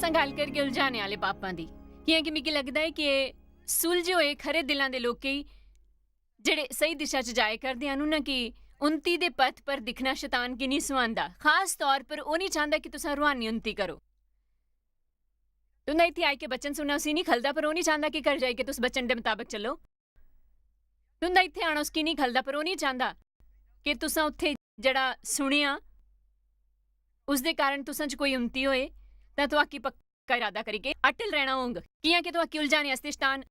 तुसां गल करके उलझाने वाले पापां दी कि मिगी लगदा है कि सुलझे होए खरे दिलां दे लोकें जेड़े सही दिशा च जाए करदे हन उन्हां की उन्नति दे पथ पर दिखना शैतान की नहीं सुहांदा। खास तौर पर वो नहीं चाहता कि तुसां रूहानी उन्नति करो। तुंदा इत्थे आई के बचन सुनना उसी नहीं खलदा, पर वो नहीं चाहता कि घर जाई के तुस बचन दे मुताबिक चलो। तुंदा इत्थे आना उसकी नहीं खलदा, पर वो नहीं चाहता कि तुसां उत्थे जेड़ा सुनिया उसदे कारण तुसां च कोई उन्नति होए तां तुहाकी पक्का इरादा करी के अटल रहना होंग। कियां कि तुहाकी उलझाने आस्ते शैतान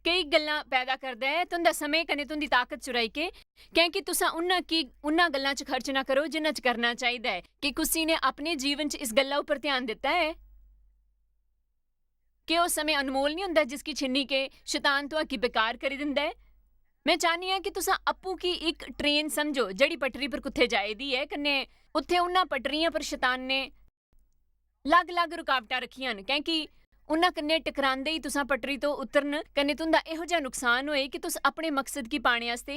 कई गल्लां पैदा करदा है तुंदा समय कन्नै तुंदी ताकत चुराई के, क्योंकि तुसां उन्हां गल्लां च खर्च ना करो जिन्हां च करना चाहिदा है। कि कुसी ने अपने जीवन च इस गल्ला उपर ध्यान दिता है कि वो समय अनमोल नहीं हुंदा जिसकी छिन्नी के शैतान तुहाकी बेकार करी दिंदा है। मैं चाहनी हां कि तुसां अप्पू की एक ट्रेन समझो जड़ी पटरी पर कुत्थे जाएदी है, कन्नै उत्थे उन्हां पटरियां पर शैतान ने लग-लग रुकावटां रखियां न, क्योंकि उन्हां कन्नै टकरांदे ही तुसां पटरी तो उतरन कन्नै तुंदा इहो जिहा नुकसान होए कि तुस अपने मकसद की पाने आस्ते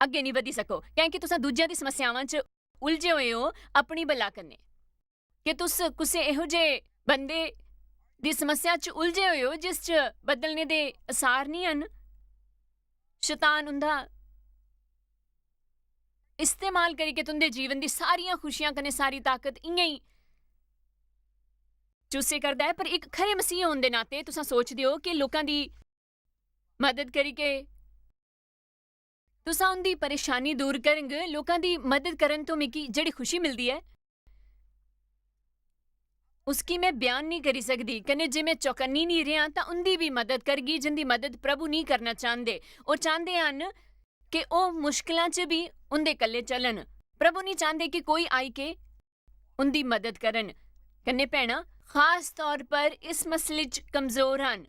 अग्गे नहीं वधी सको, क्योंकि तुसां दूजियां दी समस्यावां च उलझे होए हो अपनी भला कन्नै। कि तुस कुसै इहो जेहे बंदे दी समस्या च उलझे होए हो जिस च बदलने दे असार नहीं हन। शैतान उंदा इस्तेमाल करिके तुंदे जीवन दी सारियां खुशियां कन्नै सारी ताकत इयां ही चूसे करदा है। पर एक खरे मसीह होने दे नाते तुसां सोचदे हो कि लोकां दी मदद करिके तुसां उंदी परेशानी दूर करंग। लोकां दी मदद करन तो मिगी जेड़ी खुशी मिलदी है उसकी मैं बयान नहीं करी सकदी। कन्नै जे मैं चौकन्नी नहीं रहा तां उंदी भी मदद करगी जिंदी मदद प्रभु नहीं करना चाहते। वो चाहते हैं कि वो मुश्किलां च भी उंदे कल्ले चलन। प्रभु नहीं चाहते कि कोई आई के उंदी मदद करन। कन्नै भैणा खास तौर पर इस मसले च कमजोर हन।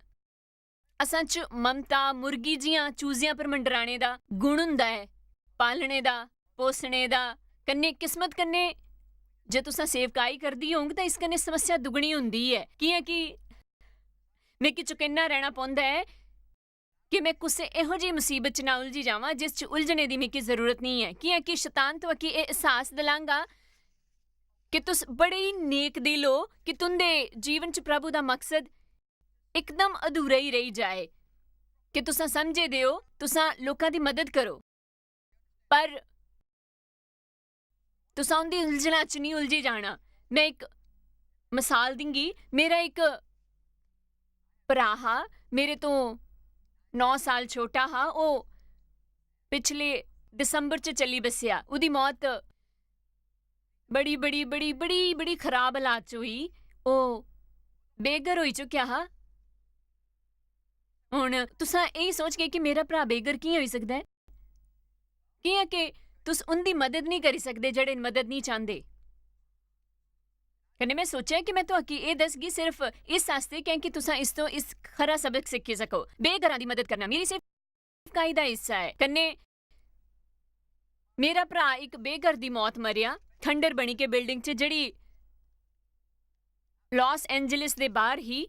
असां च ममता मुर्गी जियां चूजियां पर मंडराने दा गुण हुंदा है, पालने दा पोसने दा। कन्नै किस्मत कन्नै जे तुसां सेवकाई करदी होंग तां इस कन्नै समस्या दुगनी हुंदी है। कियां कि मिगी चुकन्ना रहना पौंदा है कि मैं कुसै इहो जी मुसीबत च ना उलझी जावां जिस च उलझने दी मिगी जरूरत नहीं है। कियां कि शैतान तुहाकी एह् एहसास दिलांगा कि तुस बड़े ही नेक दिल हो कि तुंदे जीवन च प्रभु दा मकसद एकदम अधूरा ही रही जाए। कि तुसां समझे दे हो तुसां लोकां दी मदद करो, पर तुसां उंदी उलझना च नहीं उलझी जाना। मैं एक मिसाल दिंगी। मेरा एक भरा हा, मेरे तो 9 साल छोटा हा। वो पिछले दिसंबर च चली बस्या। उदी मौत बड़ी बड़ी बड़ी बड़ी बड़ी खराब हालात च हुई। वो बेघर होई चुक्या हा। हुण तुसां यही सोच के कि मेरा भरा बेघर कियां होई सकदा है। कियां कि तुस उंदी मदद नहीं करी सकदे जेड़े मदद नहीं चाहते। कन्नै मैं सोचा कि मैं तुहाकी एह् दसगी सिर्फ इस आस्ते क्योंकि तुसां इस तो इस खरा सबक सिक्खी सको। बेघरां दी मदद करना मेरी सेवकाई दा हिस्सा है। कन्नै मेरा भरा एक बेघर दी मौत मरिया खंडर बनी के बिल्डिंग च जेड़ी लॉस एंजलिस दे बाहर ही।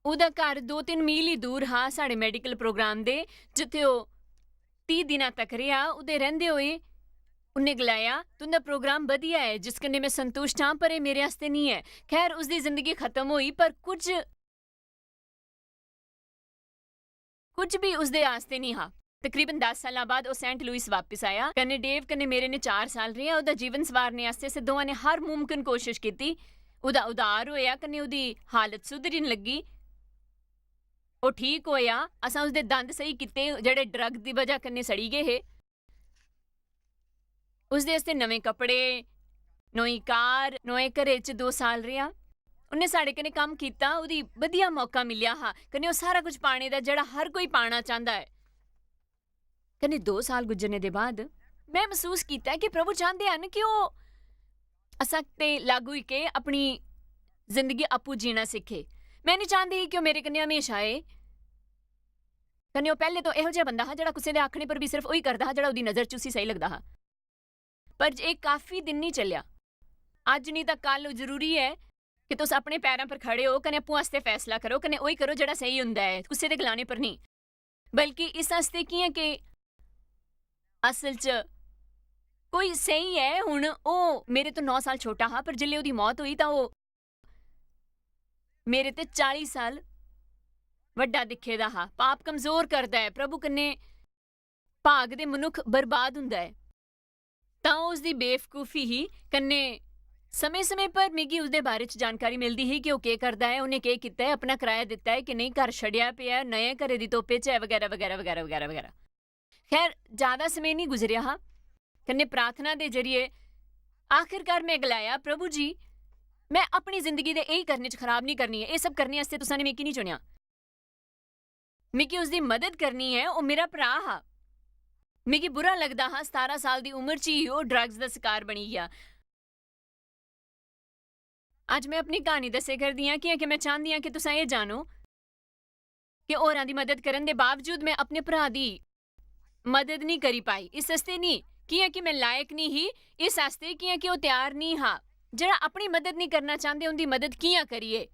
उहदा घर 2-3 मील ही दूर हा साढ़े मैडिकल प्रोग्राम दे, जिथे वो 30 दिनां तक रहा। उहदे रहिंदे होए उन्हें गलाया तुंदा प्रोग्राम वधिया है जिस कन्नै मैं संतुष्ट हाँ, पर मेरे आस्ते नहीं है। खैर उसदी जिंदगी खत्म हुई, पर कुछ भी उसदे आस्ते नहीं हा। तकरीबन 10 साल बाद वो सेंट लुइस वापस आया। कन्नै डेव कन्नै मेरे ने 4 साल रहा। उहदा जीवन सवारने आस्ते असें दोवां ने हर मुमकिन कोशिश की। उहदा उधार होया, कन्नै उहदी हालत सुधरन लगी। वो ठीक होया। असां उसदे दंद सही कीते जेड़े ड्रग दी वजह कन्नै सड़ी गए हे। उसदे आस्ते नवें कपड़े, नई कार, नए घरे च 2 साल रहा। उन्हें साढ़े कन्नै काम कीता। उहदी वधिया मौका मिलिया हा। कन्नै वो सारा कुछ पाने दा जेड़ा हर कोई पाना चाहता है। कन्नै 2 साल गुजरने दे बाद मैं महसूस किया कि प्रभु चाहते हैं कि वो असां ते लागू ही के अपनी जिंदगी अप्पू जीना सीखे। मैं नहीं चाहती कि वो मेरे कन्नै हमेशा आए। कन्नै वो पहले तो इहो जिहा बंदा हा जेड़ा कुसै दे आखने पर भी सिर्फ उही करदा हा जेड़ा उहदी नज़र च उसी सही लगदा हा। पर ये काफी दिन नहीं चलिया। अज नहीं तां कल जरूरी है कि तुस अपने पैरों पर खड़े हो कन्नै अप्पू आस्ते फैसला करो। कन्नै उही करो जेड़ा सही हुंदा है, कुसै दे गलाने पर नहीं। बल्कि इस आस्ते कियां कि असल च कोई सही है। हुण ओ मेरे तो 9 साल छोटा हा, पर जिल्ले ओहदी मौत हुई तां वो मेरे ते 40 साल ਵੱਡਾ ਦਿਖੇ ਦਾ ਹਾਂ। ਪਾਪ ਕਮਜ਼ੋਰ ਕਰਦਾ ਹੈ। ਪ੍ਰਭੂ ਕੰਨੇ ਭਾਗ ਦੇ ਮਨੁੱਖ ਬਰਬਾਦ ਹੁੰਦਾ ਹੈ। ਤਾਂ ਉਸ ਦੀ ਬੇਵਕੂਫੀ ਹੀ ਕੰਨੇ ਸਮੇਂ-ਸਮੇਂ ਪਰ ਮਿਗੀ ਉਸਦੇ ਬਾਰੇ 'ਚ ਜਾਣਕਾਰੀ ਮਿਲਦੀ ਹੀ ਕਿ ਉਹ ਕੀ ਕਰਦਾ ਹੈ, ਉਹਨੇ ਕੀ ਕੀਤਾ ਹੈ, ਆਪਣਾ ਕਿਰਾਇਆ ਦਿੱਤਾ ਹੈ ਕਿ ਨਹੀਂ, ਘਰ ਛੱਡਿਆ ਪਿਆ, ਨਏ ਘਰੇ ਦੀ ਤੋਪੇ 'ਚ ਹੈ ਵਗੈਰਾ ਵਗੈਰਾ ਵਗੈਰਾ ਵਗੈਰਾ ਵਗੈਰਾ। ਖੈਰ ਜ਼ਿਆਦਾ ਸਮੇਂ ਨਹੀਂ ਗੁਜ਼ਰਿਆ ਹਾਂ। ਕੰਨੇ ਪ੍ਰਾਰਥਨਾ ਦੇ ਜ਼ਰੀਏ ਆਖਿਰਕਾਰ ਮੈਂ ਗਲਾਇਆ, ਪ੍ਰਭੂ ਜੀ ਮੈਂ ਆਪਣੀ ਜ਼ਿੰਦਗੀ ਦੇ ਇਹੀ ਕਰਨੇ 'ਚ ਖਰਾਬ ਨਹੀਂ ਕਰਨੀ ਹੈ। ਇਹ ਸਭ ਕਰਨੇ ਵਾਸਤੇ ਤੁਸਾਂ ਨੇ ਮਿਕੀ ਨਹੀਂ ਚੁਣਿਆ। ਮਿਕੀ ਉਸਦੀ ਮਦਦ ਕਰਨੀ ਹੈ। ਉਹ ਮੇਰਾ ਭਰਾ ਹਾਂ। ਮਿਕੀ ਬੁਰਾ ਲੱਗਦਾ ਹਾਂ 17 ਸਾਲ ਦੀ ਉਮਰ 'ਚ ਹੀ ਉਹ ਡਰੱਗਸ ਦਾ ਸ਼ਿਕਾਰ ਬਣੀ ਗਿਆ। ਅੱਜ ਮੈਂ ਆਪਣੀ ਕਹਾਣੀ ਦੱਸੇ ਕਰਦੀ ਹਾਂ ਕਿ ਮੈਂ ਚਾਹੁੰਦੀ ਹਾਂ ਕਿ ਤੁਸੀਂ ਇਹ ਜਾਣੋ ਕਿ ਹੋਰਾਂ ਦੀ ਮਦਦ ਕਰਨ ਦੇ ਬਾਵਜੂਦ ਮੈਂ ਆਪਣੇ ਭਰਾ ਦੀ ਮਦਦ ਨਹੀਂ ਕਰੀ ਪਾਈ। ਇਸ ਵਾਸਤੇ ਨਹੀਂ ਕਿ ਮੈਂ ਲਾਇਕ ਨਹੀਂ ਹੀ, ਇਸ ਵਾਸਤੇ ਕਿ ਉਹ ਤਿਆਰ ਨਹੀਂ ਹਾਂ। ਜਿਹੜਾ ਆਪਣੀ ਮਦਦ ਨਹੀਂ ਕਰਨਾ ਚਾਹੁੰਦੇ ਉਹਦੀ ਮਦਦ ਕਿਵੇਂ ਕਰੀਏ।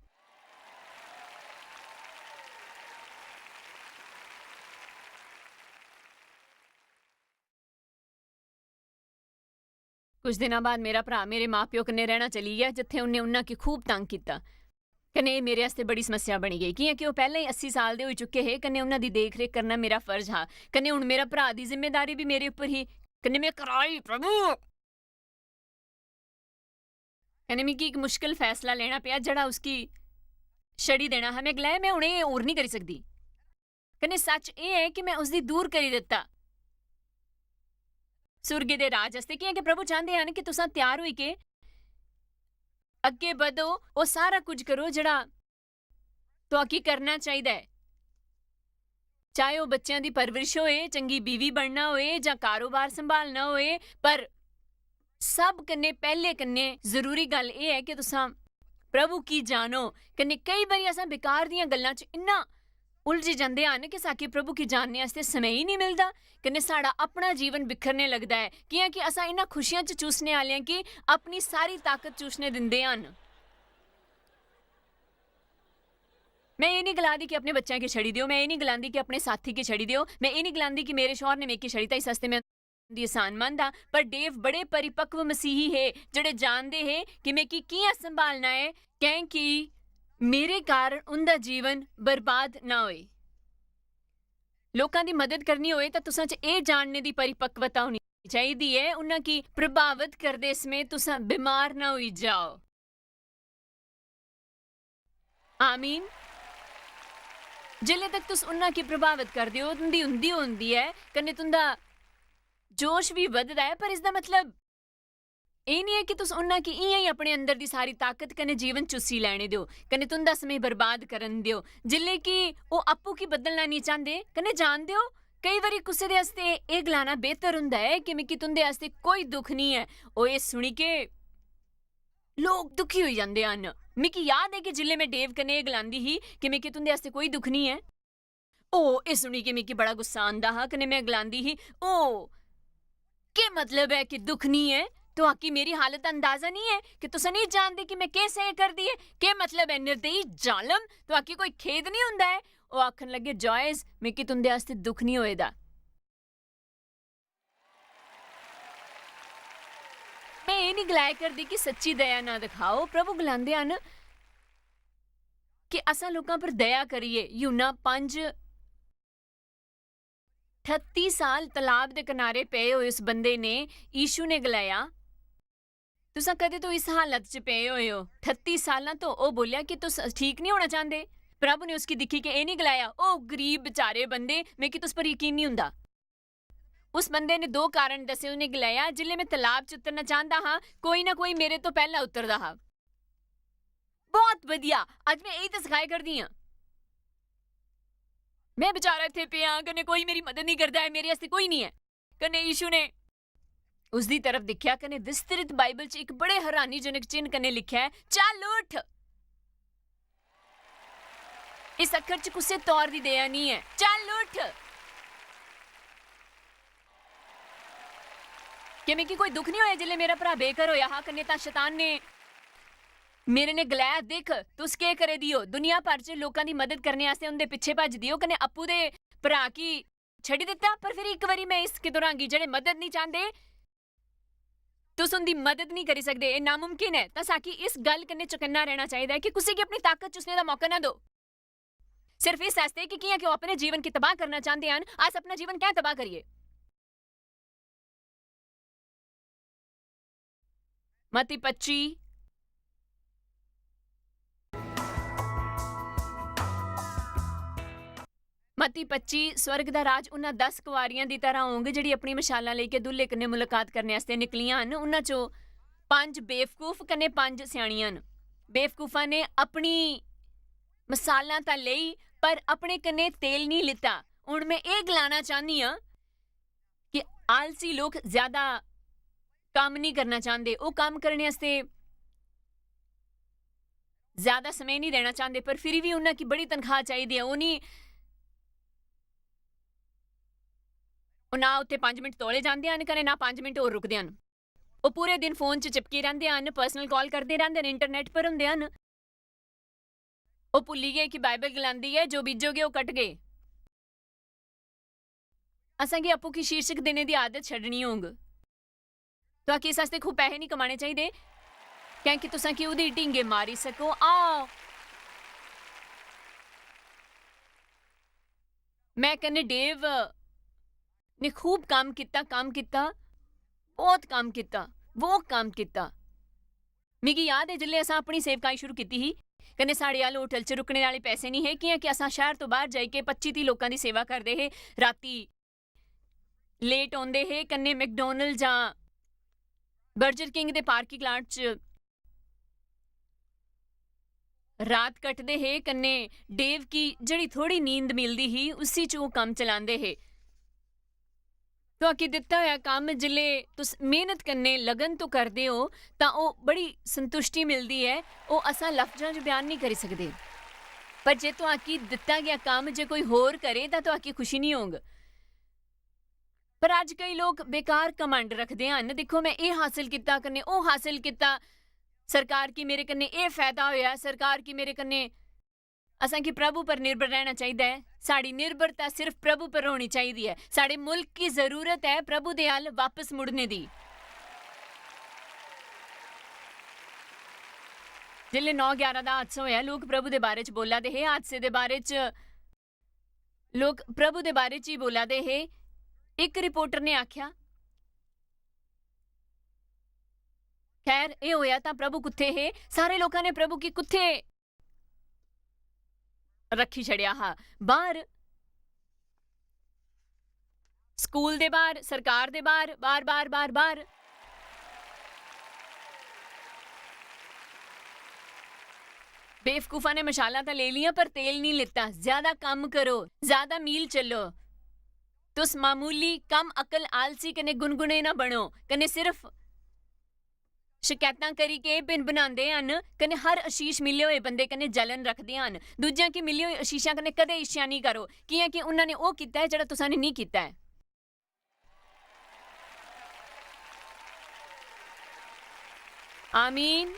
ਕੁਝ ਦਿਨਾਂ ਬਾਅਦ ਮੇਰਾ ਭਰਾ ਮੇਰੇ ਮਾਂ-ਪਿਓ ਕਨੇ ਰਹਿਣਾ ਚਲੀ ਗਿਆ, ਜਿੱਥੇ ਉਹਨੇ ਉਹਨਾਂ ਕੀ ਖੂਬ ਤੰਗ ਕੀਤਾ। ਕਨੇ ਮੇਰੇ ਵਾਸਤੇ ਬੜੀ ਸਮੱਸਿਆ ਬਣੀ ਗਈ ਕਿ ਉਹ ਪਹਿਲਾਂ ਹੀ 80 ਸਾਲ ਦੇ ਹੋ ਚੁੱਕੇ ਹੈ। ਕਨੇ ਉਹਨਾਂ ਦੀ ਦੇਖ ਰੇਖ ਕਰਨਾ ਮੇਰਾ ਫਰਜ਼ ਹਾਂ। ਕਨੇ ਹੁਣ ਮੇਰਾ ਭਰਾ ਦੀ ਜ਼ਿੰਮੇਦਾਰੀ ਵੀ ਮੇਰੇ ਉੱਪਰ ਹੀ ਕਨੇ ਮੈਂ ਕਰਾਈ। ਪ੍ਰਭੂ ਕਨੇ ਮੈਂ ਇੱਕ ਮੁਸ਼ਕਿਲ ਫੈਸਲਾ ਲੈਣਾ ਪਿਆ ਜਿਹੜਾ ਉਸकी ਛੜੀ ਦੇਣਾ ਹੈ। ਮੈਂ ਗਲਾਇਆ ਮੈਂ ਹੁਣ ਇਹ ਹੋਰ ਨਹੀਂ ਕਰੀ ਸਕਦੀ। ਕਨੇ ਸੱਚ ਇਹ ਹੈ ਕਿ ਮੈਂ ਉਸਦੀ ਦੂਰ ਕਰੀ ਦਿੱਤਾ ਸੁਰਗੇ ਦੇ ਰਾਜ ਵਾਸਤੇ। ਕਿ ਪ੍ਰਭੂ ਚਾਹੁੰਦੇ ਹਨ ਕਿ ਤੁਸੀਂ ਤਿਆਰ ਹੋਈ ਕੇ ਅੱਗੇ ਵਧੋ, ਉਹ ਸਾਰਾ ਕੁਝ ਕਰੋ ਜਿਹੜਾ ਤੁਹਾਨੂੰ ਕਰਨਾ ਚਾਹੀਦਾ ਹੈ। ਚਾਹੇ ਉਹ ਬੱਚਿਆਂ ਦੀ ਪਰਵਰਿਸ਼ ਹੋਏ, ਚੰਗੀ ਬੀਵੀ ਬਣਨਾ ਹੋਏ ਜਾਂ ਕਾਰੋਬਾਰ ਸੰਭਾਲਣਾ ਹੋਏ, ਪਰ ਸਭ ਕੰਨੇ ਪਹਿਲੇ ਕੰਨੇ ਜ਼ਰੂਰੀ ਗੱਲ ਇਹ ਹੈ ਕਿ ਤੁਸੀਂ ਪ੍ਰਭੂ ਕੀ ਜਾਣੋ। ਕੰਨੇ ਕਈ ਵਾਰੀ ਅਸਾਂ ਬੇਕਾਰ ਦੀਆਂ ਗੱਲਾਂ 'ਚ ਇੰਨਾ ਉਲਝ ਜਾਂਦੇ ਹਨ ਕਿ ਸਾਕੇ ਪ੍ਰਭੂ ਕੀ ਜਾਣਨੇ ਵਾਸਤੇ ਸਮੇਂ ਹੀ ਨਹੀਂ ਮਿਲਦਾ। ਕਨੇ ਸਾਡਾ ਆਪਣਾ ਜੀਵਨ ਬਿਖਰਨੇ ਲੱਗਦਾ ਹੈ ਕਿ ਅਸਾਂ ਇਹਨਾਂ ਖੁਸ਼ੀਆਂ 'ਚ ਚੂਸਨੇ ਵਾਲੇ ਹਾਂ ਕਿ ਆਪਣੀ ਸਾਰੀ ਤਾਕਤ ਚੂਸਨੇ ਦਿੰਦੇ ਹਨ। ਮੈਂ ਇਹ ਨਹੀਂ ਗਲਾਂਦੀ ਕਿ ਆਪਣੇ ਬੱਚਿਆਂ ਕੀ ਛੜੀ ਦਿਓ। ਮੈਂ ਇਹ ਨਹੀਂ ਗਲਾਂਦੀ ਕਿ ਆਪਣੇ ਸਾਥੀ ਕੀ ਛੜੀ ਦਿਓ। ਮੈਂ ਇਹ ਨਹੀਂ ਗਲਾਂਦੀ ਕਿ ਮੇਰੇ ਸ਼ੌਹਰ ਨੇ ਮੇਰੀ ਛੜੀ ਤਾਂ ਇਸ ਵਾਸਤੇ ਮੈਂ ਦੀ ਆਸਾਨ ਮੰਦ ਹਾਂ। ਪਰ ਡੇਵ ਬੜੇ ਪਰਿਪੱਕਵ ਮਸੀਹੀ ਹੈ ਜਿਹੜੇ ਜਾਣਦੇ ਹੈ ਕਿ ਮੈਂ ਕਿਵੇਂ ਸੰਭਾਲਣਾ ਹੈ ਕਿ ਮੇਰੇ ਕਾਰਨ ਉਹਦਾ ਜੀਵਨ ਬਰਬਾਦ ਨਾ ਹੋਏ। ਲੋਕਾਂ ਦੀ ਮਦਦ ਕਰਨੀ ਹੋਏ ਤਾਂ ਤੁਸਾਂ 'ਚ ਇਹ ਜਾਣਨੇ ਦੀ ਪਰਿਪੱਕਵਤਾ ਹੋਣੀ ਚਾਹੀਦੀ ਹੈ ਉਹਨਾਂ ਕੀ ਪ੍ਰਭਾਵਿਤ ਕਰਦੇ ਸਮੇਂ ਤੁਸਾਂ ਬਿਮਾਰ ਨਾ ਹੋਈ ਜਾਓ। ਆਮੀਨ। ਜਿਲੇ ਤੱਕ ਤੁਸ ਉਹਨਾਂ ਕੀ ਪ੍ਰਭਾਵਿਤ ਕਰਦੇ ਹੋ ਹੁੰਦੀ ਹੈ ਕਨੇ ਤੁੰਦਾ ਜੋਸ਼ ਵੀ ਵੱਧਦਾ ਹੈ। ਪਰ ਇਸ ਦਾ ਮਤਲਬ ਇਹ ਨਹੀਂ ਹੈ ਕਿ ਤੁਸੀਂ ਉਹਨਾਂ ਕੀ ਇਆਂ ਹੀ ਆਪਣੇ ਅੰਦਰ ਦੀ ਸਾਰੀ ਤਾਕਤ ਕਨੇ ਜੀਵਨ ਚੁੱਸੀ ਲੈਣੇ ਦਿਓ, ਕਨੇ ਤੁੰਦਾ ਸਮੇਂ ਬਰਬਾਦ ਕਰਨ ਦਿਓ ਜਿਲੇ ਕਿ ਉਹ ਆਪੂ ਕੀ ਬਦਲਣਾ ਨਹੀਂ ਚਾਹੁੰਦੇ। ਕਨੇ ਜਾਣ ਦਿਓ ਕਈ ਵਾਰੀ ਕਿਸੇ ਦੇ ਵਾਸਤੇ ਇਹ ਗਲਾਣਾ ਬਿਹਤਰ ਹੁੰਦਾ ਹੈ ਕਿ ਮੈਂ ਕਿ ਤੁੰਦੇ ਵਾਸਤੇ ਕੋਈ ਦੁੱਖ ਨਹੀਂ ਹੈ। ਉਹ ਇਹ ਸੁਣੀ ਕੇ ਲੋਕ ਦੁਖੀ ਹੋਈ ਜਾਂਦੇ ਹਨ। ਮਿਕੀ ਯਾਦ ਹੈ ਕਿ ਜਿਲੇ ਮੈਂ ਡੇਵ ਕਨੇ ਇਹ ਗਲਾਂਦੀ ਹੀ ਕਿ ਮੈਂ ਕਿ ਤੁੰਦੇ ਵਾਸਤੇ ਕੋਈ ਦੁੱਖ ਨਹੀਂ ਹੈ, ਉਹ ਇਹ ਸੁਣੀ ਕੇ ਮਿਕੀ ਬੜਾ ਗੁੱਸਾ ਆਂਦਾ ਹਾਂ। ਕਨੇ ਮੈਂ ਗਲਾਂਦੀ ਹੀ ਉਹ ਕੀ मतलब है कि दुख नहीं है तो आकी मेरी हालत अंदाजा नहीं है कि तुसा नहीं जानते कि मैं कैसे कर दी है। क्या मतलब है निर्दयी जालम तो आकी कोई खेद नहीं हुंदा है। वो आखन लगे जॉयस मैं कि तुंदे वास्ते दुख नहीं होएदा। मैं ये नहीं गलाया करदी कि सच्ची दया ना दिखाओ। प्रभु गलांदे हन कि असां लोकां पर दया करिए। यूना 5 38 ਸਾਲ ਤਲਾਬ ਦੇ ਕਿਨਾਰੇ ਪਏ ਹੋਏ ਉਸ ਬੰਦੇ ਨੇ ਯੀਸ਼ੂ ਨੇ ਗਲਾਇਆ ਤੁਸੀਂ ਕਦੇ ਤੋਂ ਇਸ ਹਾਲਤ 'ਚ ਪਏ ਹੋਏ ਹੋ 38 ਸਾਲਾਂ ਤੋਂ। ਉਹ ਬੋਲਿਆ ਕਿ ਤੁਸੀਂ ਠੀਕ ਨਹੀਂ ਹੋਣਾ ਚਾਹੁੰਦੇ। ਪ੍ਰਭੂ ਨੇ ਉਸकी ਦਿਖੀ ਕਿ ਇਹ ਨਹੀਂ ਗਲਾਇਆ ਉਹ ਗਰੀਬ ਵਿਚਾਰੇ ਬੰਦੇ ਮੈਂ ਕਿ ਤੁਸ ਪਰ ਯਕੀਨ ਨਹੀਂ ਹੁੰਦਾ। ਉਸ ਬੰਦੇ ਨੇ 2 ਕਾਰਨ ਦੱਸੇ ਉਹਨੇ ਗਲਾਇਆ ਜਿਲੇ ਮੈਂ ਤਲਾਬ 'ਚ ਉਤਰਨਾ ਚਾਹੁੰਦਾ ਹਾਂ ਕੋਈ ਨਾ ਕੋਈ ਮੇਰੇ ਤੋਂ ਪਹਿਲਾਂ ਉਤਰਦਾ ਹਾਂ। ਬਹੁਤ ਵਧੀਆ ਅੱਜ ਮੈਂ ਇਹੀ ਤਾਂ ਸਿਖਾਇਆ ਕਰਦੀ ਹਾਂ। मैं बेचारा इत्थे पिया कने कोई मेरी मदद नहीं करता है, मेरे वास्ते कोई नहीं है। कने यीशु ने उसदी तरफ दिखा कने विस्तृत बाइबल च एक बड़े हैरानीजनक चिन्ह कने लिखा है चल उठ। इस अखर च कुछ तौर दी दया नहीं है, चल उठ। कि मैं कोई दुख नहीं होया जिले मेरा भरा बेघर होया हा कने तां शैतान ने मेरे ने गलाया देख तुस के करे दियो दुनिया भर च लोकां दी मदद करने वास्ते उनदे पिछे भज दियो कने अपू दे भरा की छड़ी दिता। पर फिर एक बारी मैं इस किदों रहांगी जेड़े मदद नहीं चाहते तुस उंदी मदद नहीं करी सकदे, एह् नामुमकिन है। तां साकी इस गल कन्नै चौकन्ना रहना चाहिदा है कि कुसै गी अपनी ताकत चुसने दा मौका ना दो। सिर्फ इस आस्ते कि कि'यां कि ओह् अपने जीवन गी तबाह करना चांह्दे हन, अस अपना जीवन कैं तबाह करिए? मत्ती 25 मत्ती 25 स्वर्ग दा राज उन्हां 10 कुआरियां दी तरह होंग जेह्ड़ी अपनी मशालां लेके दुल्हे कन्नै मुलाकात करने आस्ते निकलियां हन। उन्हां चों 5 बेवकूफ कन्नै 5 स्याणियां न। बेवकूफां ने अपनी मसालां तां लेई पर अपने कन्नै तेल नहीं लिता। हुण मैं एह् गलाना चाह्नी आं कि आलसी लोक ज्यादा कम्म नहीं करना चांह्दे, ओह् कम्म करने आस्ते ज्यादा समय नहीं देना चांह्दे, पर फिर भी उन्हां गी बड़ी तनखाह चाहिदी है। ओह् ना उत्थे 5 मिंट तौले जांदे हन कन्नै ना 5 मिंट होर रुकदे हन। ओह् पूरे दिन फोन च चिपके रैंह्दे हन, पर्सनल कॉल करदे रैंह्दे हन, इंटरनेट पर हुंदे हन। ओह् भुल्ली गे कि बाइबल गलांदी है जो बीजोगे ओह् कटगे। असांगी आपूं गी शीर्षक देने दी आदत छड्डनी होंग। तुहां इस आस्ते खूब पैहे नहीं कमाने चाहिदे कैंकि तुसां कि ओह्दी ढींगे मारी सको। आओ मैं कन्नै डेव ने खूब काम किता, बहुत काम किता, वो काम किता। मिगी याद है जिल्ले असां अपनी सेवकाई शुरू कीती ही कन्नै साढ़े अल होटल च रुकने आह्ले पैसे नहीं है, कि'यां कि असां शहर तो बाहर जाइके 25-30 लोकां दी सेवा करदे हे। राती लेट औंदे हे, कन्नै मैकडोनल्ड जां बर्गर किंग दे पार्किंग लॉट च रात कटदे हे, कन्नै डेव की जेह्ड़ी थोड़ी नींद मिलदी ही उसी च ओह् कम्म चलांदे हे। तुहां दित्ता होया कम्म जिल्ले तुस मेहनत कन्नै लगन तो करदे हो तां ओह् बड़ी संतुष्टि मिलदी है, ओह् असां लफ्जां च बयान नहीं करी सकदे। पर जे तुहां दित्ता गया कम्म जे कोई होर करे तां तुहां खुशी नहीं होंग। पर अज कई लोग बेकार घमंड रखदे हन, दिक्खो मैं एह् हासिल किता कन्नै ओह् हासिल किता, सरकार की मेरे कन्नै एह् फायदा होया, सरकार की मेरे कन्नै। असांगी प्रभु पर निर्भर रहना चाहिदा है। साड़ी निर्भरता सिर्फ प्रभु पर होनी चाहिदी है। साढ़े मुल्क की जरूरत है प्रभु दे अल वापस मुड़ने दी। जिल्ले 9-11 दा हादसा होया, लोग प्रभु दे बारे च बोला दे हे। हादसे दे बारे च लोग प्रभु दे बारे च ही बोला दे हे। एक रिपोर्टर ने आख्या, खैर एह् होया तां प्रभु कुत्थे हे? सारे लोकां ने प्रभु की कुत्थे रखी छड़िया हा। बाहर स्कूल दे बाहर, सरकार दे बाहर, बार बार बार बार। बेवकूफा ने मशाला तो ले लिया पर तेल नहीं लेता। ज्यादा काम करो, ज्यादा मील चलो। तुस मामूली कम अकल आलसी कने गुनगुने ना बनो, कने सिर्फ शिकायतां करी के बिन बनांदे हन, कने हर आशीष मिले होए बंदे कने जलन रखदे हन। दूजियां की मिली होई आशीषां कने कदे ईर्ष्या नहीं करो, कियां कि उन्हां ने ओह कीता है जेह्ड़ा तुसां ने नहीं कीता है। आमीन।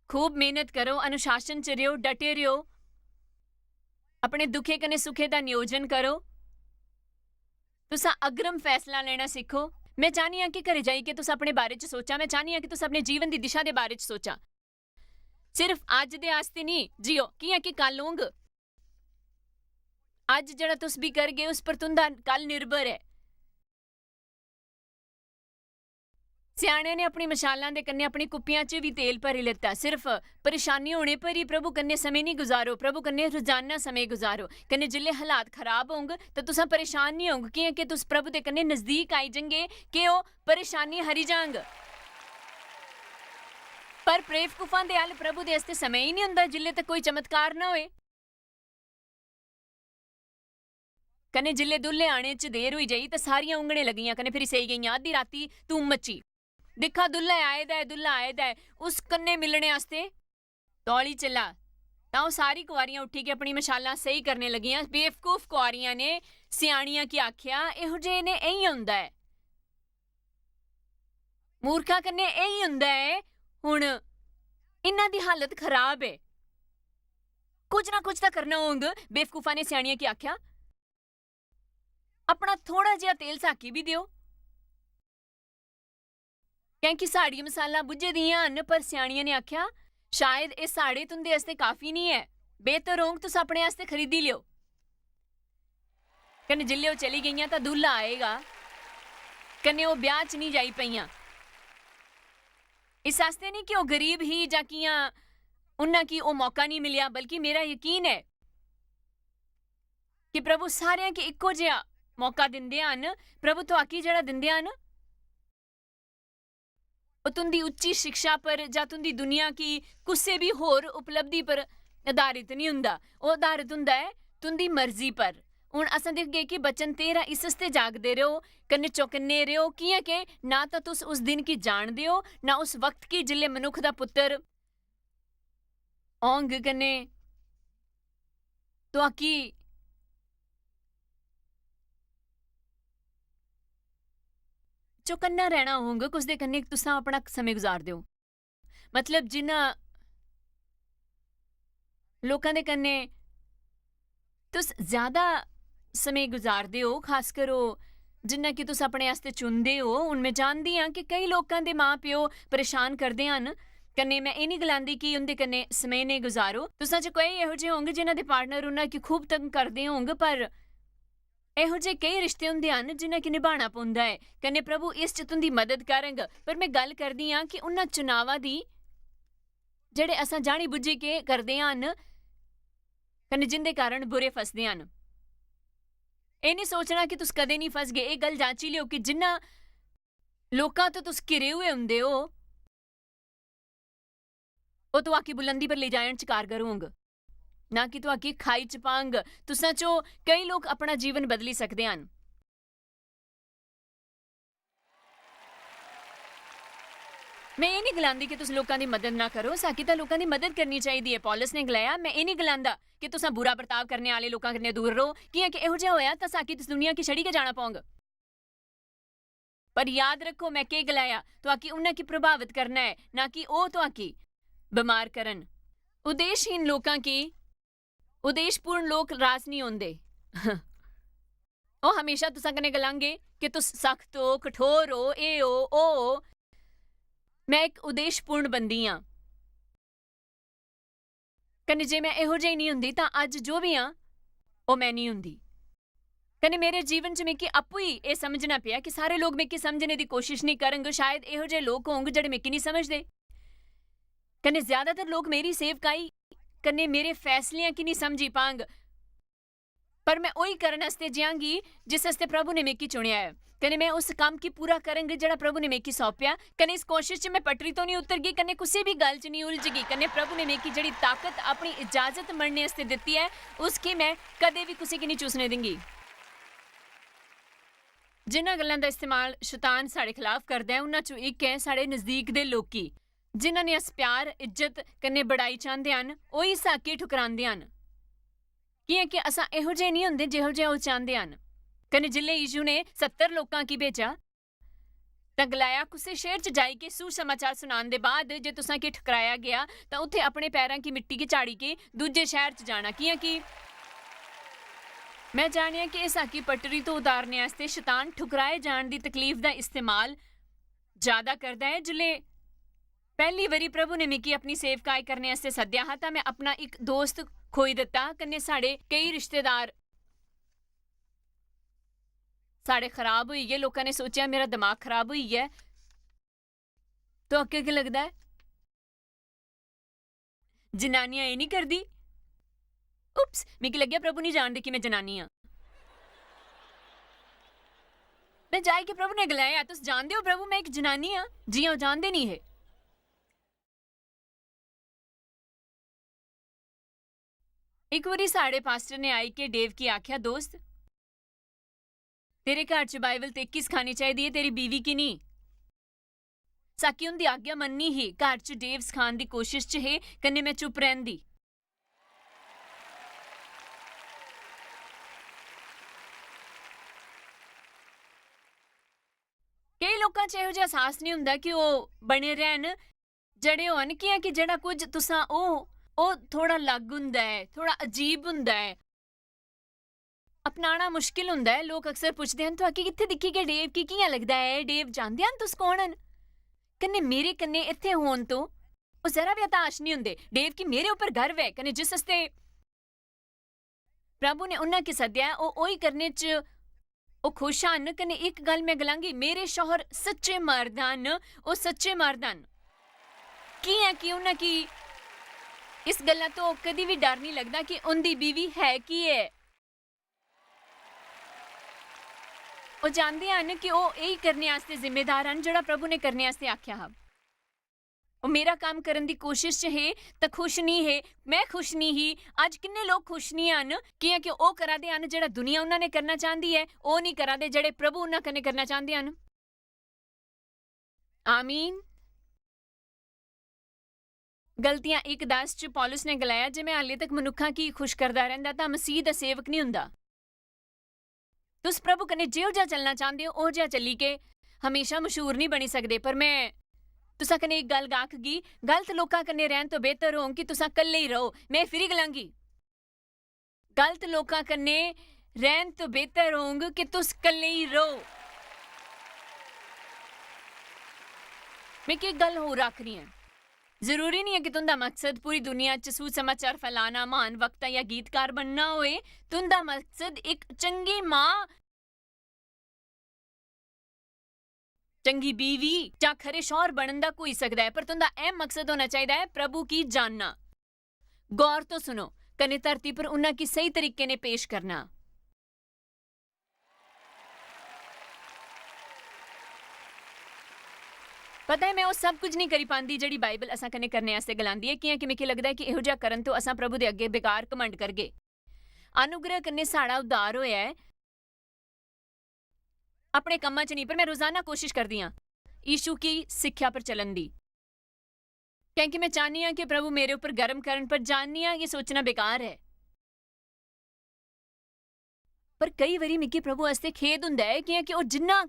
खूब मेहनत करो, अनुशासन च रहो, डटे रहो, अपने दुखे कने सुखे दा नियोजन करो। तुसा अग्रम फैसला लेना सीखो। मैं चाहनी हां कि घरे जाइए तुस अपने बारे च सोचा। मैं चाहनी हां कि तुस अपने जीवन की दिशा के बारे च सोचा। सिर्फ अज दे आस्ते नहीं जियो, कियां कि कल होंग। अज जेह्ड़ा तुस भी करगे उस पर तुंदा कल निर्भर है। स्याणे ने अपनी मशालां दे कन्ने अपनी कुप्पियां च भी तेल भरी लेता। सिर्फ परेशानी होने पर ही प्रभु कन्ने समय नहीं गुजारो, प्रभु कन्ने रोजाना समय गुजारो। कन्ने जिल्ले हालात खराब होंग तो तुसां परेशान नहीं होंग, कियां कि तुस प्रभु दे कन्ने नजदीक आई जंगे कि ओह परेशानी हरी जांग। पर बेवकूफां दे अल प्रभु दे आस्ते समय ही नहीं हुंदा जिल्ले तक कोई चमत्कार ना होए। कन्ने जिल्ले दुल्हे आने च देर हुई जाई तो सारियां उंगने लगियां, कन्ने फिर सेई गईयां। अद्धी राती धूम मची, दिखा दुल्हा आए दा है, दुल्हा आए दा है, उस कन्ने मिलने आस्ते तौली चला। तां सारी कुआरियां उठी के अपनी मशालां सही करने लगियां। बेवकूफ कुआरियां ने सियाणियां की आख्या, इहो जे ने एही हुंदा है, मूर्खा कन्ने एही हुंदा है। हुण इन्हां दी हालत खराब है, कुछ ना कुछ तो करना होंग। बेवकूफा ने सियाणियां की आख्या, ਆਪਣਾ ਥੋੜਾ ਜਿਹਾ ਤੇਲ ਸਾਕੀ ਵੀ ਦਿਓ। क्योंकि साड़ियां मसाला बुझे दियां हन, पर सियाणियां ने आख्या शायद ये साड़े तुंदे आस्ते काफी नहीं है, बेहतर होंग तुस अपने आस्ते खरीदी लियो। कन्ने जिल्ले वो चली गईयां तां दूल्हा आएगा, कन्ने वो ब्याह च नहीं जाई पईयां। इस आस्ते नहीं कि वो गरीब ही जां कियां उन्हां की वो मौका नहीं मिलिया, बल्कि मेरा यकीन है कि प्रभु सारियां की इक्को जिहा मौका दिंदे हन। प्रभु तुहाकी जिहड़ा दिंदे हन ਉਹ तुंदी ਉੱਚੀ शिक्षा पर ਜਾਂ तुंदी दुनिया की कुसे भी होर उपलब्धि पर आधारित नहीं हुंदा, ਉਹ आधारित ਹੁੰਦਾ है तुंदी मर्जी पर। ਹੁਣ असां दिखगे कि बचन तेरा इस हस्ते जागदे रहो, कन्ने चौकन्ने रहो, कियां के ना तो तुस उस दिन की जानदे हो, ना उस वक्त की जिल्ले मनुख दा पुत्तर औंग कन्ने तुहाकी चौकन्ना रहना होगा, कुछ दे कन्ने तुसां अपना समय गुजार दिओ। मतलब जिन्ना लोकां दे कन्ने तुस ज्यादा समय गुजारदे हो, खास करो जिन्ना कि तुस अपने आस्ते चुनदे हो। हुण मैं जानदी हां कि कई लोकां दे मां प्यो परेशान करदे हन, कन्ने मैं एह् नहीं गलांदी कि उंदे कन्ने समय नेईं गुजारो। तुसां च कोई इहो जेहे होंगे जिन्हां दे पार्टनर उन्हां गी खूब तंग करदे होंगे, पर ਇਹੋ ਜਿਹੇ ਕਈ ਰਿਸ਼ਤੇ ਹੁੰਦੇ ਹਨ ਜਿਨ੍ਹਾਂ ਕਿ ਨਿਭਾਉਣਾ ਪੈਂਦਾ ਹੈ। ਕਨੇ ਪ੍ਰਭੂ ਇਸ ਚ ਤੁੰਦੀ ਮਦਦ ਕਰਨਗੇ। ਪਰ ਮੈਂ ਗੱਲ ਕਰਦੀ ਹਾਂ ਕਿ ਉਹਨਾਂ ਚੁਣਾਵਾਂ ਦੀ ਜਿਹੜੇ ਅਸਾਂ ਜਾਣੀ ਬੁੱਝੀ ਕੇ ਕਰਦੇ ਹਨ, ਕਨੇ ਜਿੰਦੇ ਕਾਰਨ ਬੁਰੇ ਫਸਦੇ ਹਨ। ਇਹ ਨਹੀਂ ਸੋਚਣਾ ਕਿ ਤੁਸੀਂ ਕਦੇ ਨਹੀਂ ਫਸ ਗਏ। ਇਹ ਗੱਲ ਜਾਂਚੀ ਲਿਓ ਕਿ ਜਿੰਨਾ ਲੋਕਾਂ ਤੋਂ ਤੁਸੀਂ ਘਿਰੇ ਹੋਏ ਹੁੰਦੇ ਹੋ, ਉਹ ਤੁਹਾਡੀ ਬੁਲੰਦੀ ਪਰ ਲੈ ਜਾਣ ਚ ਕਾਰਗਰ ਹੋਣਗੇ, ना कि तुहाकी खाई च पांग। तुसां चो कई लोग अपना जीवन बदली सकते हैं। मैं ये नहीं गलांदी कि तुस लोकां दी मदद ना करो, साकी तां लोकां दी मदद करनी चाहिदी है। पौलुस ने गलाया, मैं ये नहीं गलांदा कि तुसां बुरा बर्ताव करने वाले लोकां कन्नै दूर रहो, कियां कि इहो जिहा होया तां साकी तुस दुनिया की छड़ी के जाना पौंग। पर याद रखो मैं के गलाया, तुहाकी उन्हां की प्रभावित करना है, ना कि ओ तुहाकी बीमार करन। उद्देशहीन लोकां की उद्देशपूर्ण लोग रास नहीं होंदे। ਉਹ ਹਮੇਸ਼ਾ ਤੁਸਾਂ ਕਨੇ ਗਲਾਂਗੇ ਕਿ ਤੁਸ ਸਖਤ ਹੋ, ਕਠੋਰ ਹੋ, ਇਹ ਹੋ, ਉਹ ਹੋ। ਮੈਂ ਇੱਕ ਉਦੇਸ਼ਪੂर्ण ਬੰਦੀ ਹਾਂ। ਕਨੇ ਜੇ ਮੈਂ ਇਹੋ ਜਿਹੀ ਨਹੀਂ ਹੁੰਦੀ ਤਾਂ ਅੱਜ ਜੋ ਵੀ ਹਾਂ ਉਹ ਮੈਂ ਨਹੀਂ ਹੁੰਦੀ। ਕਨੇ ਮੇਰੇ ਜੀਵਨ 'ਚ ਮੇਕੀ ਆਪੂ ਹੀ ਇਹ ਸਮਝਣਾ ਪਿਆ ਕਿ ਸਾਰੇ ਲੋਕ ਮੇਕੀ ਸਮਝਣੇ ਦੀ ਕੋਸ਼ਿਸ਼ ਨਹੀਂ ਕਰਨਗੇ। ਸ਼ਾਇਦ ਇਹੋ ਜਿਹੇ ਲੋਕ ਹੋਣਗੇ ਜਿਹੜੇ ਮੇਕੀ ਨਹੀਂ ਸਮਝਦੇ। ਕਨੇ ਜ਼ਿਆਦਾਤਰ ਲੋਕ ਮੇਰੀ ਸੇਵਕਾਈ कन्ने मेरे फैसलियां की नहीं समझी पांग, पर मैं वही करने वास्ते जियांगी जिस वास्ते प्रभु ने मेकी चुनिया है। कने मैं उस काम की पूरा करेंगे जेड़ा प्रभु ने मेकी सौंपया। कने इस कोशिश च मैं पटरी तो नहीं उतर गई, कने किसी भी गल च नहीं उलझ गई। कने प्रभु ने मेकी जेड़ी ताकत अपनी इजाजत मनने वास्ते दित्ती है, उसकी मैं कदे भी किसी की नहीं चूसने देंगी। जिन्हां गल्लां दा इस्तेमाल शैतान साडे खिलाफ करदा है, उन्हां चों एक है साडे नजदीक दे लोकी, जिन्हां ने अस प्यार इज्जत कन्ने बड़ाई चाहते हैं, ਉਹੀ ਸਾਕੀ ਠੁਕਰਾਉਂਦੇ ਹਨ। ਕਿ ਅਸਾਂ ਇਹੋ ਜਿਹੇ ਨਹੀਂ ਹੁੰਦੇ ਜਿਹੋ ਜਿਹੇ ਉਹ ਚਾਹੁੰਦੇ ਹਨ। ਕਨੇ ਜਿੱਲੇ ਯੀਸ਼ੂ ਨੇ 70 ਲੋਕਾਂ ਕੀ ਭੇਜਾ ਤਾਂ ਗਲਾਇਆ ਕਿਸੇ ਸ਼ਹਿਰ 'ਚ ਜਾਈ ਕੇ ਸੁਸਮਾਚਾਰ ਸੁਣਾਉਣ ਦੇ ਬਾਅਦ ਜੇ ਤੁਸਾਂ ਕੀ ਠੁਕਰਾਇਆ ਗਿਆ ਤਾਂ ਉੱਥੇ ਆਪਣੇ ਪੈਰਾਂ ਕੀ ਮਿੱਟੀ ਕੀ ਝਾੜੀ ਕੇ ਦੂਜੇ ਸ਼ਹਿਰ 'ਚ ਜਾਣਾ। ਕਿ ਮੈਂ ਜਾਣਿਆ ਕਿ ਇਹ ਸਾਕੀ ਪਟਰੀ ਤੋਂ ਉਤਾਰਨੇ ਵਾਸਤੇ ਸ਼ੈਤਾਨ ਠੁਕਰਾਏ ਜਾਣ ਦੀ ਤਕਲੀਫ ਦਾ ਇਸਤੇਮਾਲ ਜ਼ਿਆਦਾ ਕਰਦਾ ਹੈ। ਜਿੱਲੇ पहली बारी प्रभु ने मिकी अपनी सेवकाई करने वास्ते सद्या हा तां मैं अपना एक दोस्त खोई दिता। कन्ने साढ़े कई रिश्तेदार साढ़े खराब होई गए। लोकां ने सोचा मेरा दिमाग खराब होई गया। तो अग्गे की लगदा है जनानियां ये नहीं करदी। उप्स, मिकी लग्या प्रभु नहीं जानदे कि मैं जनानी हाँ। मैं जाए के प्रभु ने गलाया, तुस जानदे हो प्रभु मैं एक जनानी हाँ? जी हाँ, जानदे नहीं है। एक बारी साढ़े पास्टर ने आई के डेव की आख्या, दोस्त तेरे घर च बाइबल ते किस खानी चाहिए, तेरी बीवी की नहीं। साकी उनकी आज्ञा मननी ही घर च डेव सखाने की कोशिश च है। कन्ने मैं चुप रहंदी। कई लोकां च इहो जिहा एहसास नहीं हुंदा कि वो बने रहन जड़े होन कि जेड़ा कुछ तुसां ਉਹ ਥੋੜਾ ਲੱਗ ਹੁੰਦਾ ਹੈ, ਥੋੜਾ ਅਜੀਬ ਹੁੰਦਾ ਹੈ। अपनाना मुश्किल हुंदा है। लोग अक्सर पुछदे हन तुहाकी कित्थे दिक्खी कि डेव की कियां लगदा है? डेव जाणदे हन तुस कौन हन? कन्नै मेरे कन्नै इत्थे होण तो ਉਹ ਜ਼ਰਾ ਵੀ ਹਤਾਸ਼ ਨਹੀਂ ਹੁੰਦੇ। ਡੇਵ ਕੀ ਮੇਰੇ ਉੱਪਰ ਗਰਵ ਹੈ ਕਨੇ ਜਿਸ ਹਸਤੇ ਪ੍ਰਭੂ ਨੇ ਉਹਨਾਂ ਕੀ ਸੱਦਿਆ ਉਹ ਉਹੀ ਕਰਨੇ ਚ ਉਹ ਖੁਸ਼ ਹਨ। ਕਨੇ ਇੱਕ ਗੱਲ ਮੈਂ ਗਲਾਂਗੀ, ਮੇਰੇ ਸ਼ੌਹਰ ਸੱਚੇ ਮਰਦ ਹਨ। ਉਹ ਸੱਚੇ ਮਰਦ ਹਨ। ਕੀ ਹੈ ਕਿ ਉਹਨਾਂ ਕੀ ਇਸ ਗੱਲਾਂ ਤੋਂ ਕਦੀ ਵੀ ਡਰ ਨਹੀਂ ਲੱਗਦਾ ਕਿ ਉਹਦੀ ਬੀਵੀ ਹੈ ਕੀ ਹੈ। ਉਹ ਜਾਣਦੇ ਹਨ ਕਿ ਉਹ ਇਹੀ ਕਰਨੇ ਵਾਸਤੇ ਜ਼ਿੰਮੇਦਾਰ ਹਨ ਜਿਹੜਾ ਪ੍ਰਭੂ ਨੇ ਕਰਨੇ ਵਾਸਤੇ ਆਖਿਆ ਹੈ। ਉਹ ਮੇਰਾ ਕੰਮ ਕਰਨ ਦੀ ਕੋਸ਼ਿਸ਼ 'ਚ ਹੈ ਤਾਂ ਖੁਸ਼ ਨਹੀਂ ਹੈ। ਮੈਂ ਖੁਸ਼ ਨਹੀਂ ਹੀ। ਅੱਜ ਕਿੰਨੇ ਲੋਕ ਖੁਸ਼ ਨਹੀਂ ਹਨ ਕਿ ਉਹ ਕਰਾਦੇ ਹਨ ਜਿਹੜਾ ਦੁਨੀਆ ਉਹਨਾਂ ਨੇ ਕਰਨਾ ਚਾਹੁੰਦੀ ਹੈ, ਉਹ ਨਹੀਂ ਕਰਾਦੇ ਜਿਹੜੇ ਪ੍ਰਭੂ ਉਹਨਾਂ ਕਨੇ ਕਰਨਾ ਚਾਹੁੰਦੇ ਹਨ। ਆਮੀਨ। ਗਲਤੀਆਂ 1:10 'ਚ ਪੌਲਸ ਨੇ ਗਲਾਇਆ, ਜੇ ਮੈਂ ਹਾਲੇ ਤੱਕ ਮਨੁੱਖਾਂ ਕੀ ਖੁਸ਼ ਕਰਦਾ ਰਹਿੰਦਾ ਤਾਂ ਮਸੀਹ ਦਾ ਸੇਵਕ ਨਹੀਂ ਹੁੰਦਾ। ਤੁਸੀਂ ਪ੍ਰਭੂ ਕਨੇ ਜਿਹੋ ਜਿਹਾ ਚੱਲਣਾ ਚਾਹੁੰਦੇ ਹੋ ਉਹ ਜਿਹਾ ਚੱਲੀ ਕੇ ਹਮੇਸ਼ਾ ਮਸ਼ਹੂਰ ਨਹੀਂ ਬਣੀ ਸਕਦੇ। ਪਰ ਮੈਂ तुसा कने एक गल आखगी, गलत लोकां कन्ने रहन तो बेहतर हो कि तुसा कल्ले ही रहो। मैं फिर गलांगी, गलत लोकां कन्ने रहन तो बेहतर होंगे कि तुस कल्ले ही रहो। मैं एक गल होर आख रही है, जरूरी नहीं है कि तुंदा मकसद पूरी दुनिया च सुसमाचार फैलाना, महान वक्ता या गीतकार बनना होए। तुंदा मकसद एक चंगी मां, चंगी बीवी ਜਾਂ ਖਰੇ ਸ਼ੌਹਰ ਬਣਨ ਦਾ ਕੋਈ ਸਕਦਾ ਹੈ। ਪਰ ਤੁੰਦਾ ਇਹ ਮਕਸਦ ਹੋਣਾ ਚਾਹੀਦਾ ਹੈ ਪ੍ਰਭੂ ਕੀ ਜਾਨਣਾ। ਗੌਰ ਤੋਂ ਸੁਣੋ, ਕਨੇ ਧਰਤੀ ਪਰ ਉਹਨਾਂ ਕੀ ਸਹੀ ਤਰੀਕੇ ਨੇ ਪੇਸ਼ ਕਰਨਾ। ਪਤਾ ਹੈ ਮੈਂ ਉਹ ਸਭ ਕੁਝ ਨਹੀਂ ਕਰੀ ਪਾਉਂਦੀ ਜਿਹੜੀ ਬਾਈਬਲ ਅਸਾਂ ਕਨੇ ਕਰਨੇ ਵਾਸਤੇ ਗਲਾਂਦੀ ਹੈ। ਕਿ ਮੈਨੂੰ ਲੱਗਦਾ ਹੈ ਕਿ ਇਹੋ ਜਿਹਾ ਕਰਨ ਤੋਂ ਅਸਾਂ ਪ੍ਰਭੂ ਦੇ ਅੱਗੇ ਬੇਕਾਰ ਕਮੰਡ ਕਰਗੇ। ਅਨੁਗ੍ਰਹ ਕਨੇ ਸਾਡਾ ਉਦਾਰ ਹੋਇਆ ਹੈ अपने कम्मा च नहीं, पर मैं रोजाना कोशिश करती हाँ यीशु की सिक्ख्या पर चलन दी। क्योंकि मैं चाहनी हाँ कि प्रभु मेरे ऊपर गर्म करन, पर जाननी हाँ ये सोचना बेकार है। पर कई बारी मिगी प्रभु वास्ते खेद हुंदा है कि वो जिन्ना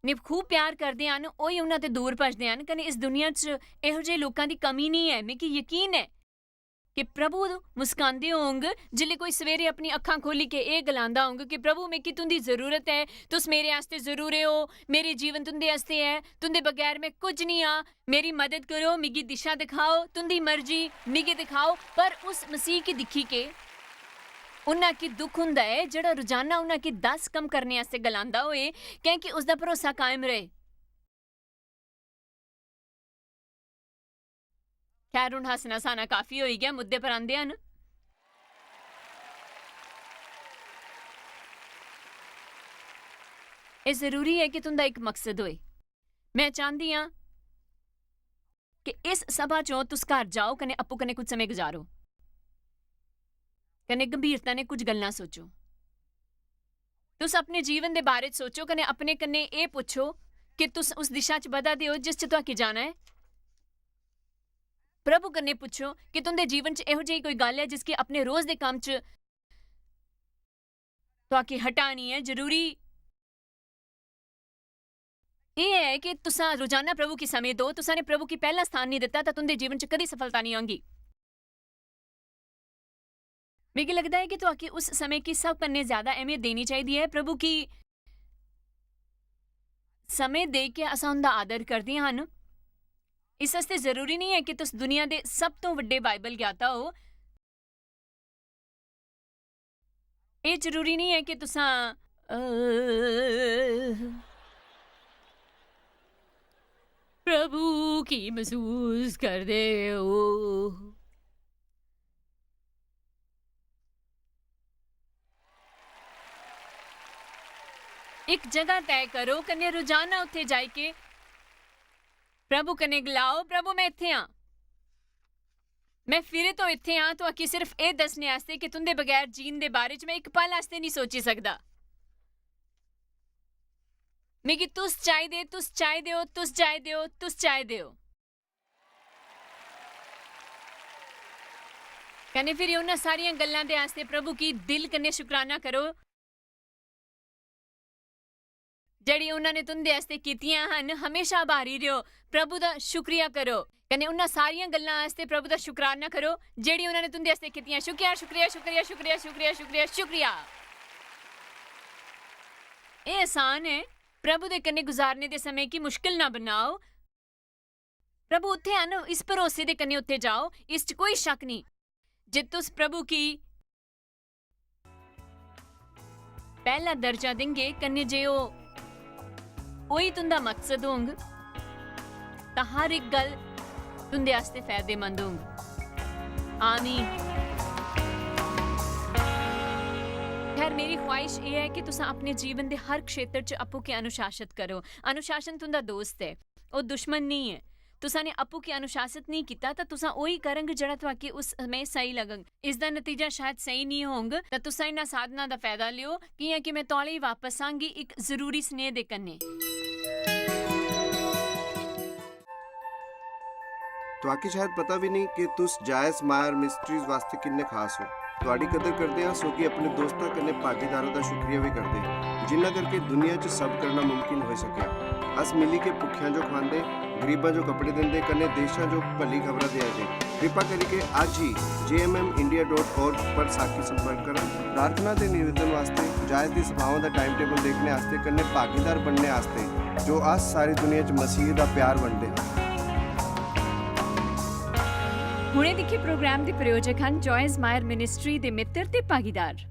ने खूब प्यार करते हैं उही उन्हां ते दूर भजदे हन। कने इस दुनिया च इहो जिहे लोकां दी कमी नहीं है। मिगी यकीन है कि प्रभु मुस्कांदे होंग जिल्ले कोई सवेरे अपनी अखां खोली के ये गलांदा होंग कि प्रभु मिगी तुंदी जरूरत है, तुस मेरे आस्ते जरूरे हो, मेरे जीवन तुंदे आस्ते है, तुंदे बगैर मैं कुछ नहीं हाँ, मेरी मदद करो, मिगी दिशा दिखाओ, तुंदी मर्जी मिगी दिखाओ। पर उस मसीह की दिखी के उन्हां की दुख हुंदा है जिहड़ा रोजाना उन्हां की 10 कम करने आस्ते गलांदा होए, क्योंकि उसदा भरोसा कायम रहे। खैर हुण हसना साना काफी हो गया, मुद्दे पर आंदे हन। ये जरूरी है कि तुंदा एक मकसद होए। मैं चाहती हाँ कि इस सभा चों तुस घर जाओ कने अप्पू कने कुछ समय गुजारो, कने गंभीरता ने कुछ गल्लां सोचो। तुस अपने जीवन दे बारे च सोचो, कने अपने कन्ने ये पुछो कि तुस उस दिशा च बधा दे हो जिस च तुहाकी जाना है। प्रभु कन्ने पुछो कि तुंदे जीवन च इहो जी कोई गल है जिसकी अपने रोज दे काम च तुहाकी हटानी है। जरूरी ये है कि तुसा रोजाना प्रभु की समय दो। तुसा ने प्रभु की पहला स्थान नहीं दिता तो तुंदे जीवन च कदी सफलता नहीं आएगी। मुझे लगता है कि तुहाकी उस समय की सब कन्ने ज्यादा अहमियत देनी चाहिए है। प्रभु की समय दे के असां उनदा आदर करदे हन। इस वास्ते जरूरी नहीं है कि तुस दुनिया दे सब तो वड्डे बाइबल ज्ञाता हो। ये जरूरी नहीं है कि तुसा प्रभु की महसूस कर दे हो। एक जगह तय करो, कन्या रोजाना उत्थे जाके प्रभु कने गलाओ, प्रभु मैं इत्थे हाँ, मैं फिर तो इत्थे हाँ तो आखी सिर्फ ये दसने आस्ते कि तुंदे बगैर जीन दे बारे च मैं एक पल आस्ते नहीं सोची सकदा। मिगी तुस चाहिदे, तुस चाहिदे हो, तुस चाहिदे हो, तुस चाहिदे हो। कने फिर उन्हां सारियां गल्लां दे आस्ते प्रभु की दिल कन्ने शुकराना करो ਜਿਹੜੀ ਉਹਨਾਂ ਨੇ ਤੁੰਦੇ ਵਾਸਤੇ ਕੀਤੀਆਂ ਹਨ ਹਮੇਸ਼ਾ ਆਭਾਰੀ ਰਹੋ, ਪ੍ਰਭੂ ਦਾ ਸ਼ੁਕਰੀਆ ਕਰੋ। ਕਹਿੰਦੇ ਉਹਨਾਂ ਸਾਰੀਆਂ ਗੱਲਾਂ ਵਾਸਤੇ ਪ੍ਰਭੂ ਦਾ ਸ਼ੁਕਰਾਨਾ ਕਰੋ ਜਿਹੜੀ ਉਹਨਾਂ ਨੇ ਤੁੰਦੇ ਵਾਸਤੇ ਕੀਤੀਆਂ। ਸ਼ੁਕਰੀਆ ਸ਼ੁਕਰੀਆ ਸ਼ੁਕਰੀਆ ਸ਼ੁਕਰੀਆ ਸ਼ੁਕਰੀਆ ਸ਼ੁਕਰੀਆ ਸ਼ੁਕਰੀਆ। ਇਹ ਆਸਾਨ ਹੈ ਪ੍ਰਭੂ ਦੇ ਕੰਨੇ ਗੁਜ਼ਾਰਨੇ ਦੇ ਸਮੇਂ ਕੀ ਮੁਸ਼ਕਿਲ ਨਾ ਬਣਾਓ। ਪ੍ਰਭੂ ਉੱਥੇ ਹਨ, ਇਸ ਭਰੋਸੇ ਦੇ ਕੰਨੇ ਉੱਤੇ ਜਾਓ, ਇਸ 'ਚ ਕੋਈ ਸ਼ੱਕ ਨਹੀਂ। ਜੇ तुस प्रभु की पहला दर्जा देंगे कन्ने जे ओही तुंदा मकसद होंग तां हर एक गल तुंदे आस्ते फायदेमंद होंग। आमीन। खैर मेरी ख्वाहिश ये है कि तुसा अपने जीवन के हर क्षेत्र च आपू के अनुशासित करो। अनुशासन तुंदा दोस्त है, वो दुश्मन नहीं है। तुसा ने आपू के अनुशासित नहीं किया तो तुसा वही करंगे जड़ा तुहाके उस समय सही लगंग। इसका नतीजा शायद सही नहीं होंग तो तुसा इन्हां साधना दा फायदा लियो कि मैं तौले ही वापस आंगी एक जरूरी स्नेह दे कन्ने। तुहाके शायद पता भी नहीं कि तुस जायस मायर मिस्ट्रीज वास्ते किन्ने खास हो। तुहाडी कदर करदे हां सो कि अपने दोस्तां कन्ने भागीदारां दा शुक्रिया भी करदे जिन्हां करके दुनिया 'च सब करना मुमकिन हो सकिया। अस मिली के भुखियां जो खांदे, गरीबां जो कपड़े दिंदे, कन्ने देशां जो भली खबरां दे जे। कृपा करके आज ही jmmindia.org पर साखी संपर्क करा। प्रार्थना ते निवेदन वास्ते जायज दी सभावां दा टाइम टेबल देखने वास्ते कन्ने भागीदार बनने वास्ते जो अस सारी दुनिया 'च मसीह दा प्यार वंडदे। हुणे दिखे प्रोग्राम के प्रायोजक हैं जॉयस मायर मिनिस्ट्री के मित्र ते भागीदार।